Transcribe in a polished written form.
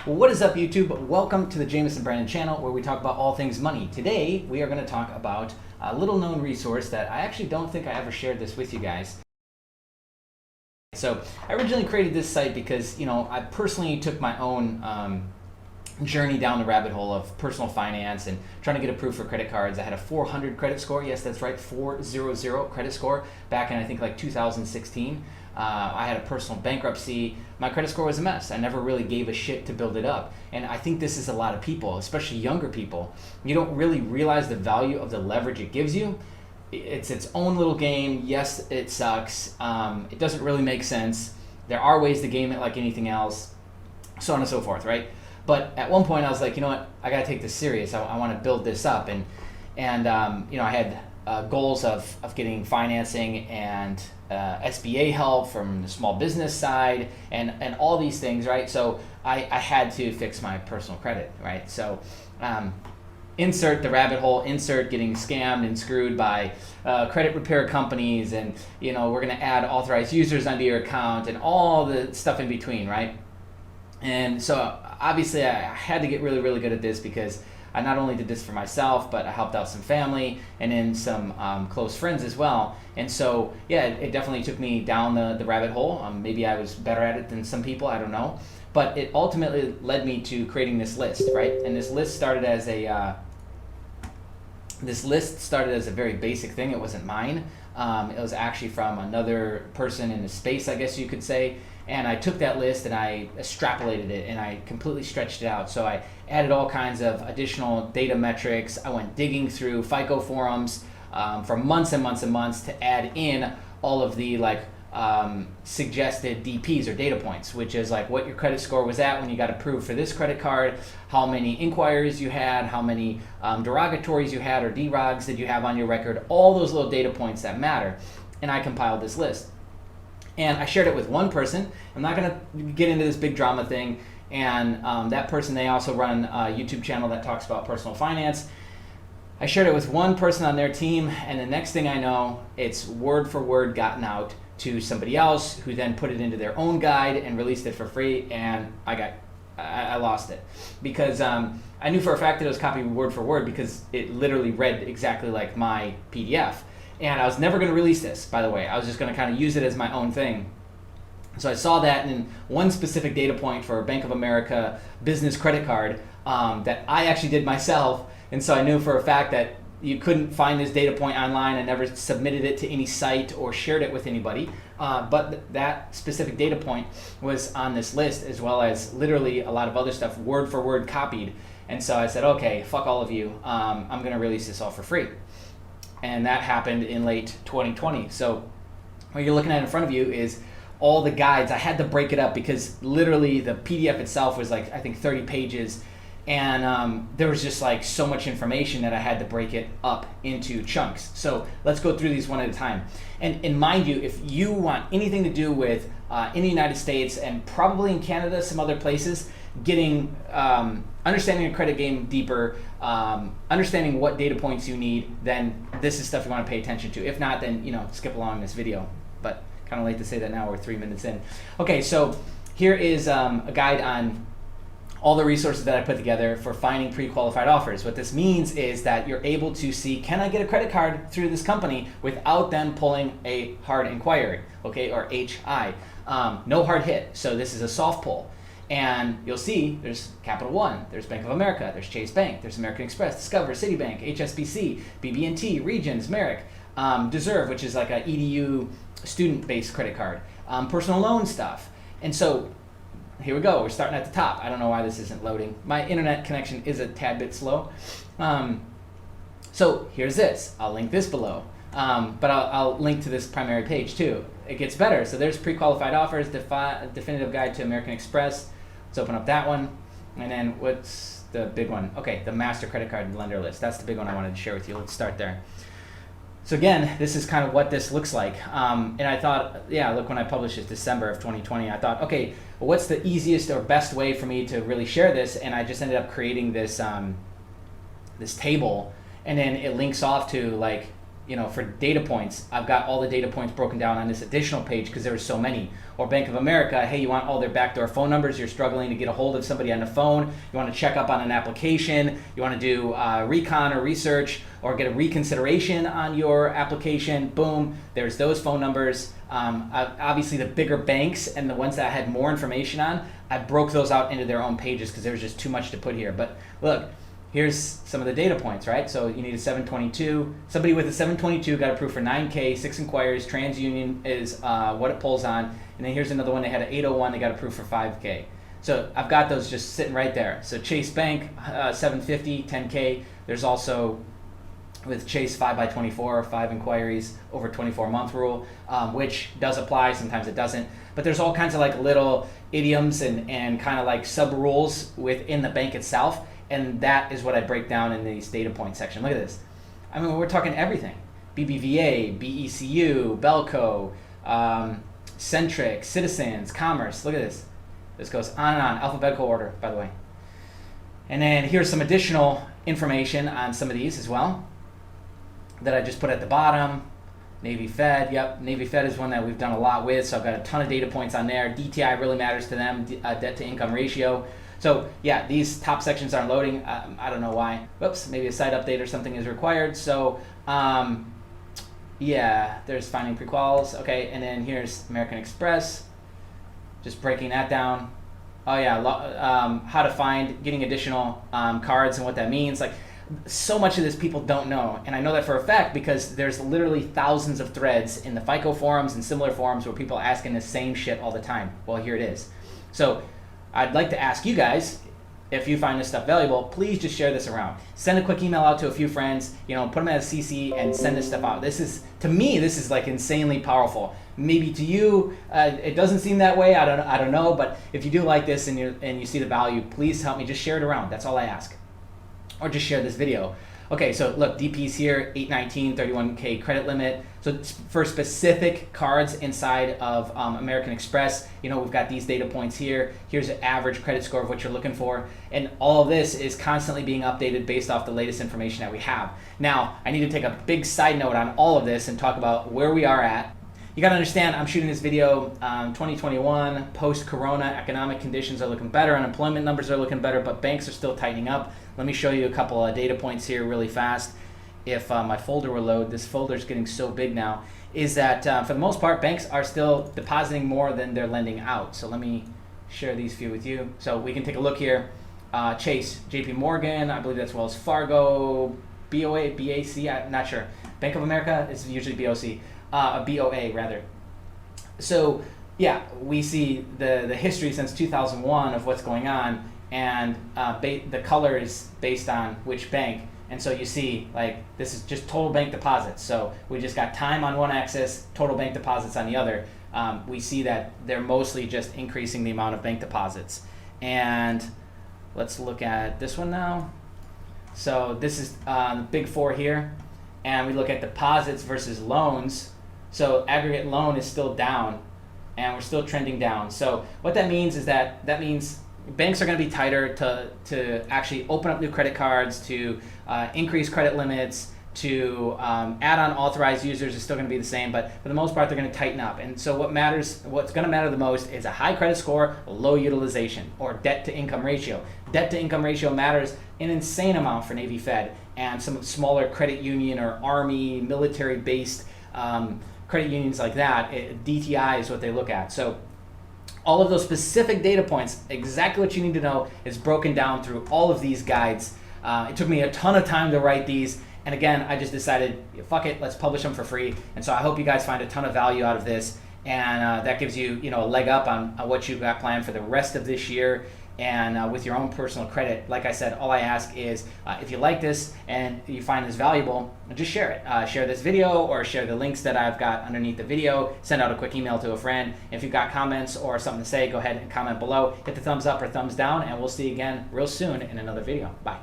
Well, what is up, YouTube? Welcome to the Jameson Brandon channel, where we talk about all things money. Today, we are going to talk about a little known resource that I actually don't think I ever shared this with you guys. So I originally created this site because, I personally took my own journey down the rabbit hole of personal finance and trying to get approved for credit cards. I had a 400 credit score. Yes, that's right, 400 credit score back in, I think, like 2016. I had a personal bankruptcy. My credit score was a mess. I never really gave a shit to build it up. And I think this is a lot of people, especially younger people. You don't really realize the value of the leverage it gives you. It's its own little game. Yes, it sucks. It doesn't really make sense. There are ways to game it like anything else, so on and so forth, right? But at one point I was like, you know what, I gotta take this serious. I wanna build this up. And I had goals of getting financing and SBA help from the small business side and all these things, right? So I had to fix my personal credit, right? So insert the rabbit hole, insert getting scammed and screwed by credit repair companies, and we're gonna add authorized users onto your account and all the stuff in between, right? And so obviously I had to get really, really good at this, because I not only did this for myself, but I helped out some family and then some close friends as well. And so, yeah, it definitely took me down the rabbit hole. Maybe I was better at it than some people, I don't know. But it ultimately led me to creating this list, right? And this list started as a very basic thing. It wasn't mine. It was actually from another person in the space, I guess you could say. And I took that list and I extrapolated it and I completely stretched it out. So I added all kinds of additional data metrics. I went digging through FICO forums for months and months and months to add in all of the suggested DPs or data points, which is like what your credit score was at when you got approved for this credit card, how many inquiries you had, how many derogatories you had or DROGs that you have on your record, all those little data points that matter. And I compiled this list. And I shared it with one person. I'm not going to get into this big drama thing. And that person, they also run a YouTube channel that talks about personal finance. I shared it with one person on their team, and the next thing I know, it's word for word gotten out to somebody else, who then put it into their own guide and released it for free, and I lost it. Because I knew for a fact that it was copied word for word, because it literally read exactly like my PDF. And I was never going to release this, by the way. I was just going to kind of use it as my own thing. So I saw that in one specific data point for a Bank of America business credit card that I actually did myself. And so I knew for a fact that you couldn't find this data point online. I never submitted it to any site or shared it with anybody. But that specific data point was on this list, as well as literally a lot of other stuff, word for word copied. And so I said, okay, fuck all of you. I'm going to release this all for free. And that happened in late 2020. So what you're looking at in front of you is all the guides. I had to break it up because literally the PDF itself was like, I think 30 pages. And there was just like so much information that I had to break it up into chunks. So let's go through these one at a time. And mind you, if you want anything to do with in the United States and probably in Canada, some other places, getting understanding a credit game deeper, understanding what data points you need, then this is stuff you want to pay attention to. If not, then skip along this video. But kind of late to say that now, we're 3 minutes in. Okay, so here is a guide on all the resources that I put together for finding pre-qualified offers. What this means is that you're able to see, can I get a credit card through this company without them pulling a hard inquiry, okay, or HI. No hard hit, so this is a soft pull. And you'll see there's Capital One, there's Bank of America, there's Chase Bank, there's American Express, Discover, Citibank, HSBC, BB&T, Regions, Merrick, Deserve, which is like a EDU student-based credit card, personal loan stuff. And so here we go, we're starting at the top. I don't know why this isn't loading. My internet connection is a tad bit slow. So here's this, I'll link this below. But I'll link to this primary page too. It gets better. So there's pre-qualified offers, definitive guide to American Express. Let's open up that one. And then what's the big one? Okay, the master credit card lender list. That's the big one I wanted to share with you. Let's start there. So again, this is kind of what this looks like. And I thought, yeah, look, when I published it, December of 2020, I thought, okay, well, what's the easiest or best way for me to really share this? And I just ended up creating this this table, and then it links off to like for data points, I've got all the data points broken down on this additional page because there were so many. Or Bank of America, hey, you want all their backdoor phone numbers, you're struggling to get a hold of somebody on the phone, you want to check up on an application, you want to do recon or research or get a reconsideration on your application, boom, there's those phone numbers. Obviously the bigger banks and the ones that I had more information on, I broke those out into their own pages because there was just too much to put here. But look, here's some of the data points, right? So you need a 722. Somebody with a 722 got approved for 9K, 6 inquiries. TransUnion is what it pulls on. And then here's another one. They had an 801. They got approved for 5K. So I've got those just sitting right there. So Chase Bank, 750, 10K. There's also with Chase 5x24, 5 inquiries over 24-month rule, which does apply. Sometimes it doesn't. But there's all kinds of like little idioms and kind of like sub rules within the bank itself. And that is what I break down in these data point section. Look at this. I mean, we're talking everything. BBVA, BECU, Belco, Centric, Citizens, Commerce. Look at this. This goes on and on, alphabetical order, by the way. And then here's some additional information on some of these as well that I just put at the bottom. Navy Fed, yep, Navy Fed is one that we've done a lot with, so I've got a ton of data points on there. DTI really matters to them, debt to income ratio. So yeah, these top sections aren't loading. I don't know why. Whoops, maybe a site update or something is required. So yeah, there's finding prequals. Okay, and then here's American Express. Just breaking that down. Oh yeah, how to find, getting additional cards and what that means. Like, so much of this people don't know, and I know that for a fact because there's literally thousands of threads in the FICO forums and similar forums where people are asking the same shit all the time. Well, here it is. So I'd like to ask you guys, if you find this stuff valuable, please just share this around. Send a quick email out to a few friends, put them as CC and send this stuff out. This is, to me, this is like insanely powerful. Maybe to you, it doesn't seem that way. I don't know, but if you do like this and you see the value, please help me. Just share it around. That's all I ask. Or just share this video. Okay, so look, DP's here, 819, 31K credit limit. So for specific cards inside of American Express, we've got these data points here. Here's an average credit score of what you're looking for. And all of this is constantly being updated based off the latest information that we have. Now, I need to take a big side note on all of this and talk about where we are at. You gotta understand, I'm shooting this video 2021, post-corona, economic conditions are looking better, unemployment numbers are looking better, but banks are still tightening up. Let me show you a couple of data points here really fast. If my folder will load, this folder is getting so big now, is that for the most part, banks are still depositing more than they're lending out. So let me share these few with you. So we can take a look here. Chase, JP Morgan, I believe that's Wells Fargo, BOA, BAC, I'm not sure. Bank of America is usually BOC. BOA rather. So yeah, we see the history since 2001 of what's going on, and the color is based on which bank. And so you see, like, this is just total bank deposits. So we just got time on one axis, total bank deposits on the other. We see that they're mostly just increasing the amount of bank deposits. And let's look at this one now. So this is the big four here, and we look at deposits versus loans. So aggregate loan is still down, and we're still trending down. So what that means is that means banks are going to be tighter to actually open up new credit cards, to increase credit limits, to add on authorized users is still going to be the same, but for the most part, they're going to tighten up. And so what's going to matter the most is a high credit score, low utilization, or debt to income ratio. Debt to income ratio matters an insane amount for Navy Fed and some smaller credit union or Army military-based credit unions like that. DTI is what they look at. So all of those specific data points, exactly what you need to know, is broken down through all of these guides. It took me a ton of time to write these. And again, I just decided, fuck it, let's publish them for free. And so I hope you guys find a ton of value out of this. And that gives you, a leg up on what you've got planned for the rest of this year. And with your own personal credit, like I said, all I ask is if you like this and you find this valuable, just share it. Share this video or share the links that I've got underneath the video. Send out a quick email to a friend. If you've got comments or something to say, go ahead and comment below. Hit the thumbs up or thumbs down, and we'll see you again real soon in another video. Bye.